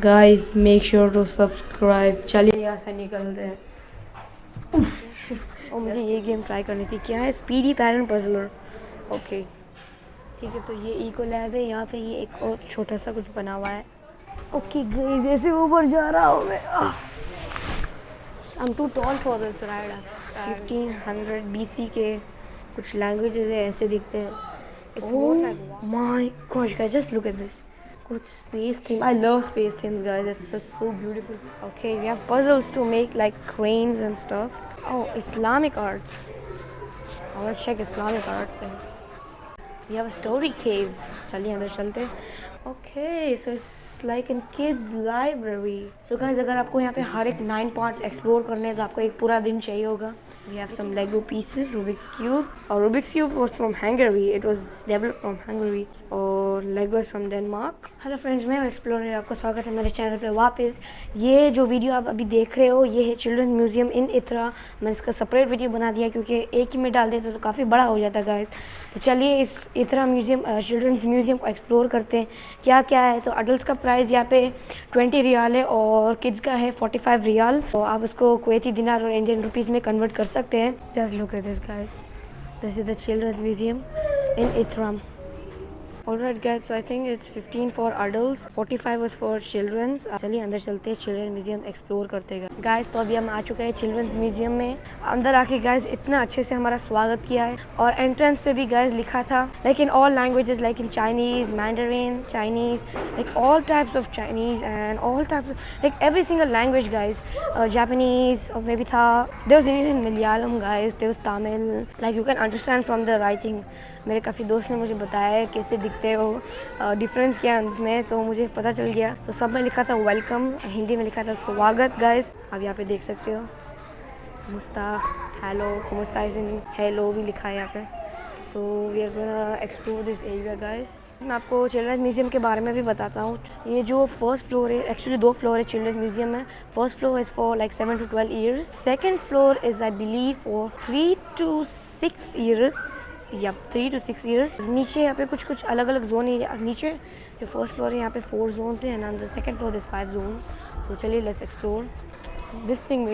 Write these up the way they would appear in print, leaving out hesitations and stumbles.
Guys make sure to subscribe. चलिए यहाँ से निकलते हैं। और मुझे ये गेम ट्राई करनी थी। क्या है? Speedy pattern puzzler. ओके ठीक है, तो ये इको लैब है। यहाँ पे ये एक और छोटा सा कुछ बना हुआ है। ओके गाइस, ऐसे ऊपर जा रहा हूँ मैं। I'm too tall for this ride. 1500 BC के कुछ लैंग्वेजेस है, ऐसे दिखते हैं। Oh my gosh guys, just look at this. Good space theme. I love space themes, guys. It's just so beautiful. Okay, we have puzzles to make like cranes and stuff. Oh, Islamic art. I want to check Islamic art. We have a story cave. चलिए अंदर चलते हैं। Okay, so it's like in kids library. So guys, अगर आपको यहाँ पे हर एक 9 parts explore करने हैं तो आपको एक पूरा दिन चाहिए होगा। We have some Lego pieces, Rubik's cube. Rubik's cube was from Hungary. It was developed from Hungary. और Lego is from Denmark. Hello friends, मैं एक्सप्लोरर, आपका स्वागत है मेरे चैनल पे वापस। ये जो वीडियो आप अभी देख रहे हो ये है चिल्ड्रन म्यूजियम इन इथरा। मैंने इसका सेपरेट वीडियो बना दिया क्योंकि एक ही में डाल देते तो काफ़ी बड़ा हो जाता गाइस। तो चलिए इस इथरा म्यूजियम चिल्ड्रंस म्यूजियम को एक्सप्लोर करते हैं क्या क्या है। तो अडल्ट का प्राइस यहाँ पे 20 रियाल है और किड्स का है 45 रियाल। तो आप उसको कुवैती दिनार और इंडियन रुपीज़ में कन्वर्ट कर सकते हैं। Just look at this guys, this is the children's museum in Ithra. Alright guys, so I think it's 15 for adults, 45 was for children's. चलिए अंदर चलते हैं, चिल्ड्रन म्यूजियम एक्सप्लोर करते हैं गाइस। तो अभी हम आ चुके हैं चिल्ड्रंस म्यूजियम में। अंदर आके गाइस इतना अच्छे से हमारा स्वागत किया है और एंट्रेंस पे भी गाइस लिखा था like in all languages, like in Chinese, Mandarin, Chinese, like all types of Chinese and all types like every single language guys. Japanese और मे बी था, there was even Malayalam guys, there was Tamil, like you can understand from the writing. मेरे काफ़ी दोस्त ने मुझे बताया कैसे दिखते हो, डिफरेंस क्या अंत में, तो मुझे पता चल गया। तो सब में लिखा था वेलकम, हिंदी में लिखा था स्वागत गाइस। आप यहाँ पे देख सकते हो मुस्ता, हेलो, मुस्ता इज इन हेलो भी लिखा है यहाँ पे। So we are gonna explore this area guys. मैं आपको चिल्ड्रंस म्यूजियम के बारे में भी बताता हूँ। ये जो फर्स्ट फ्लोर है, एक्चुअली 2 फ्लोर है चिल्ड्रंस म्यूजियम में। First floor is for like 7 to 12 years, second floor is I believe for 3 to 6 years या 3 to 6 ईयर्स। नीचे यहाँ पे कुछ अलग अलग जोन है। नीचे जो फर्स्ट फ्लोर है यहाँ पे 4 जोन्स हैं and the second floor is 5 zones. तो चलिए let's explore this thing.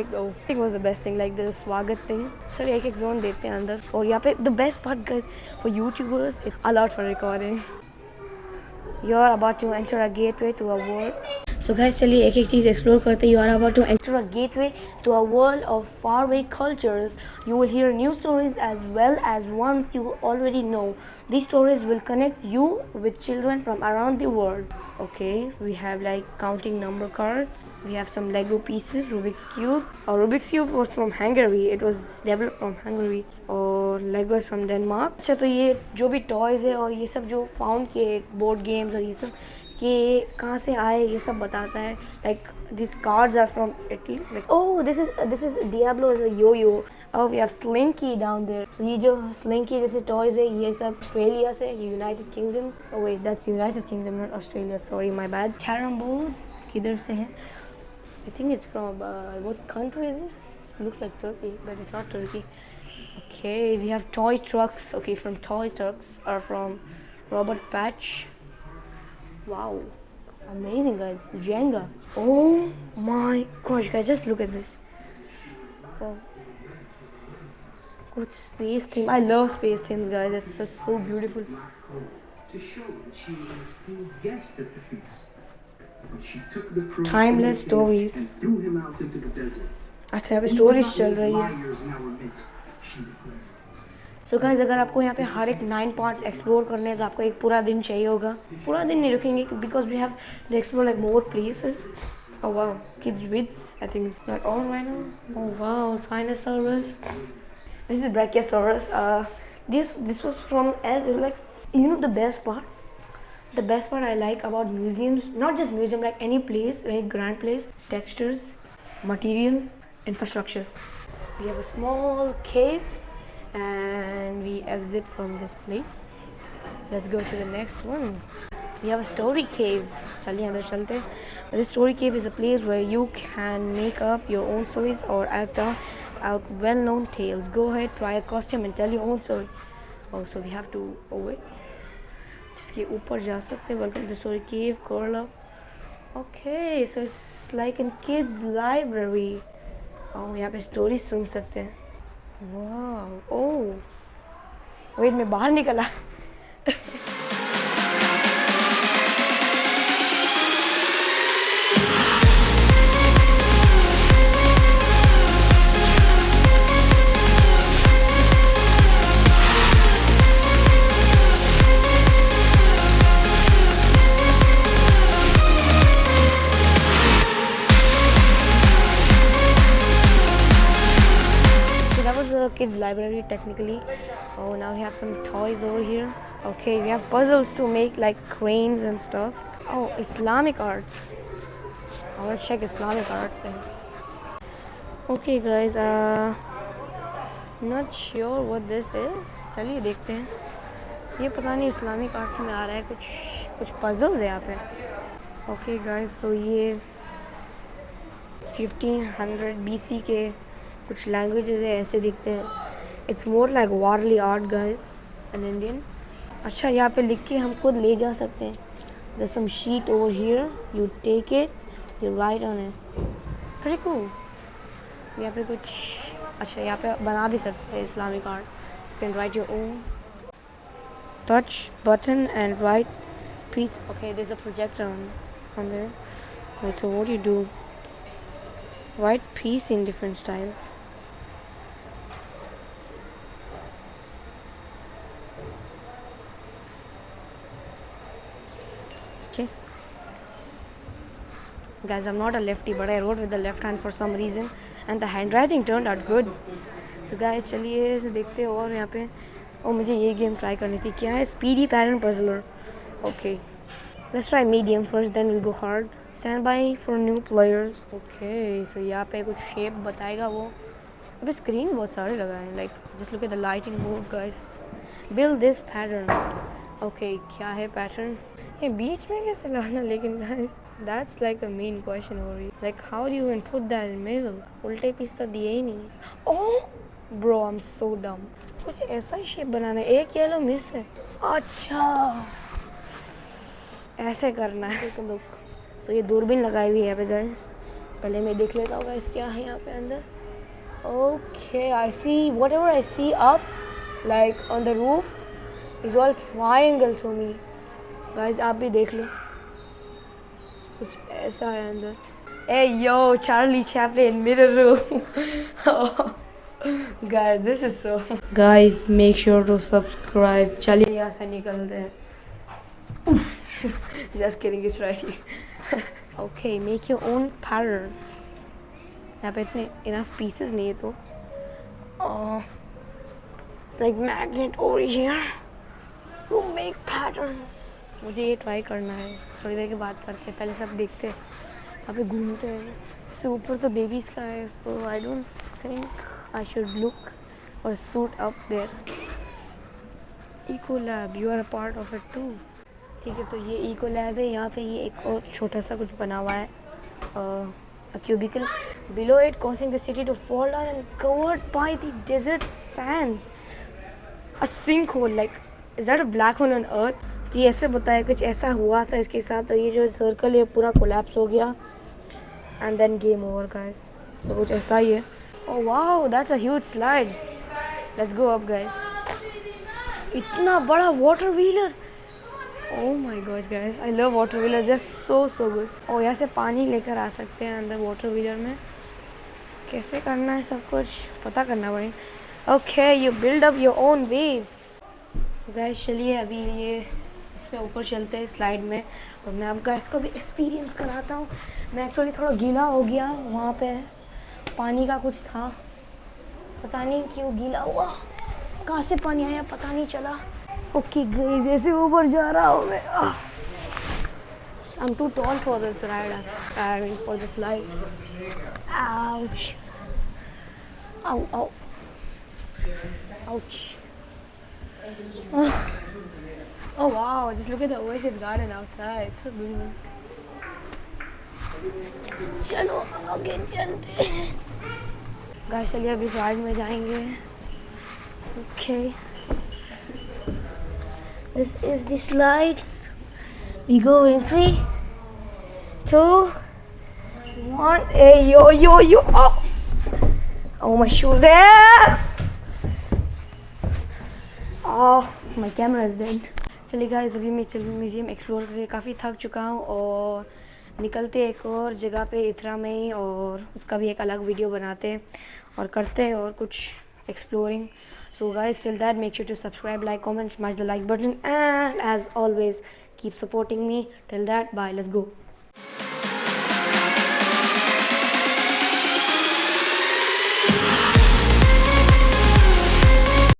Thing was the best thing, like the swagat thing. चलिए एक एक जोन देखते हैं अंदर। और यहाँ पे the best part guys for YouTubers, allowed for recording. You are about to enter a gateway to a world. So guys चलिए एक एक चीज़ एक्सप्लोर करते हैं। You are about to enter a gateway to a world of far away cultures. You will hear new stories as well as ones you already know. These stories will connect you with children from around the world. Okay, we have like counting number cards. We have some Lego pieces, Rubik's cube. Rubik's cube was from Hungary. It was developed from Hungary. और Lego is from Denmark. अच्छा, तो ये जो भी toys है और ये सब जो फाउंड किए बोर्ड गेम्स और ये सब कि कहाँ से आए ये सब बताता है। Like this cards are from Italy. Like oh this is Diablo is a yoyo. और we have slinky down there. So ये जो स्लिंकी जैसे टॉयज है ये सब ऑस्ट्रेलिया से, ये United Kingdom. Oh wait, that's United Kingdom not Australia, sorry my bad. Carrom board किधर से है? I think it's from what country is this? Looks like Turkey but it's not Turkey. Okay, we have toy trucks. Okay, from toy trucks are from Robert Patch. Wow, amazing guys. Jenga. Oh my gosh guys, just look at this. Oh, good space theme. I love space themes guys, it's just so beautiful. To show that she was an esteemed guest at the feast. When she took the crow Timeless stories. and threw him out into the desert. अच्छा, अभी stories चल रही है। Liars in our midst, she declared. So guys, अगर आपको यहाँ पे हर एक 9 पार्ट्स एक्सप्लोर करने हैं तो आपको एक पूरा दिन चाहिए होगा। पूरा दिन नहीं रुकेंगे because we have to explore like more places. Oh wow, kids vids, I think it's not on right now. Oh wow, trinosaurus, this is brachiosaurus. This was from age like you know the best part I like about museums, not just museum, like any place, any grand place, textures, material, infrastructure. We have a small cave and we exit from this place. Let's go to the next one. We have a story cave. चलिए अंदर चलते हैं. This story cave is a place where you can make up your own stories or act out well-known tales. Go ahead, try a costume and tell your own story. Oh, so we have to wait. जिसके ऊपर जा सकते हैं. Welcome to the story cave. Curl up. Okay, so it's like in kids library. Oh, यहाँ पे story सुन सकते हैं. Wow. Oh. Wait, मैं बाहर निकला. Kids library technically. Oh, now we have some toys over here. Okay, we have puzzles to make like cranes and stuff. Oh, Islamic art. I want to check Islamic art. Okay guys, not sure what this is. चलिए देखते हैं. ये पता नहीं Islamic art में आ रहा है. कुछ puzzles है यहाँ पे. Okay guys, तो ये 1500 BC के कुछ लैंग्वेजेस है, ऐसे दिखते हैं. It's more like Warli art guys an Indian. अच्छा, यहाँ पे लिख के हम खुद ले जा सकते हैं. There some sheet over here, you take it, you write on it. Very cool. यहाँ पे कुछ अच्छा, यहाँ पे बना भी सकते हैं Islamic art. You can write your own. Touch button and write piece. Okay, there is a projector on there. Wait, so what do you do? Write piece in different styles. Okay. Guys, I'm not a lefty, but I wrote with the left hand for some reason, and the handwriting turned out good. तो guys, चलिए देखते हैं. और यहाँ पे मुझे ये game try करनी थी. क्या है? Speedy pattern puzzler. Okay, let's try medium first, then we'll go hard. Stand by for new players. Okay, so यहाँ पे कुछ शेप बताएगा वो. अभी स्क्रीन बहुत सारे लगा है. Like, just look at the lighting mode, guys. Build this pattern. Okay, क्या है पैटर्न? ये बीच में कैसे लाना? लेकिन guys, that's like the main question over here. Like, how do you even put that in middle? उल्टे पीस तो दिए ही नहीं. Oh, bro, I'm so dumb. कुछ ऐसा ही शेप बनाना है. एक येलो मिस है. अच्छा, ऐसे करना है. लुक, सो ये दूरबीन लगाई हुई है यहाँ पे गाइस. पहले मैं देख लेता हूँ गाइस क्या है यहाँ पे अंदर. Okay, I see whatever I see up like on the roof is all triangle to me. Guys, आप भी देख लो. कुछ ऐसा है अंदर. Ay yo, Charlie Chaplin mirror room. Guys, this is so. Guys, make sure to subscribe. चलिए यहाँ से निकलते हैं. Just kidding, it's right here. Okay, make your own pattern. यहाँ पे इतने enough pieces नहीं है तो. It's like magnet over here to make patterns. मुझे ये ट्राई करना है. थोड़ी देर के बाद करके, पहले सब देखते हैं. यहाँ पे घूमते हैं. इससे ऊपर तो बेबीज का है, so I don't think I should look or suit up there. Eco Lab, you are a part of it too. ठीक है, तो ये इको लैब है. यहाँ पे ये एक और छोटा सा कुछ बना हुआ है. A cubicle. Below it, causing the city to fall down and covered by the desert sands. A sinkhole, like, is that a black hole on Earth? तो ये ऐसे बताया कुछ ऐसा हुआ था इसके साथ. तो ये जो सर्कल है पूरा कोलैप्स हो गया. And then game over, guys. So कुछ ऐसा ही है. Oh wow, that's a huge slide. Let's go up, guys. इतना बड़ा water wheeler. Oh my gosh guys, I love water wheelers. They're so good. और यहाँ से पानी लेकर आ सकते हैं अंदर वाटर व्हीलर में. कैसे करना है सब कुछ पता करना पड़ेगा. Okay, you build up your own ways. So guys, चलिए अभी ये इसमें ऊपर चलते हैं स्लाइड में, और मैं आपका इसको भी एक्सपीरियंस कराता हूँ. मैं एक्चुअली थोड़ा गीला हो गया. वहाँ पे पानी का कुछ था, पता नहीं क्यों गीला हुआ. कहाँ से पानी आया पता नहीं चला. ओके गाइस, ऐसे ऊपर जा रहा हूँ मैं. I'm too tall for this ride. I mean for this slide. Ouch. Ow, ow. Ouch. Oh wow, just look at the Oasis garden outside. It's so beautiful. चलो आगे चलते हैं. गाइस, चलिए अभी साइड में जाएंगे. Okay. This is the slide. We go in 3, 2, 1. Hey, yo, yo, yo. Oh, my shoes. Oh, my camera is dead. चलिए guys, अभी मैं म्यूज़ियम एक्सप्लोर करके काफ़ी थक चुका हूँ और निकलते एक और जगह पे इथरा में ही, और उसका भी एक अलग वीडियो बनाते हैं और करते हैं और कुछ exploring. So guys, till that, make sure to subscribe, like, comment, smash the like button, and as always, keep supporting me. Till that, bye, let's go.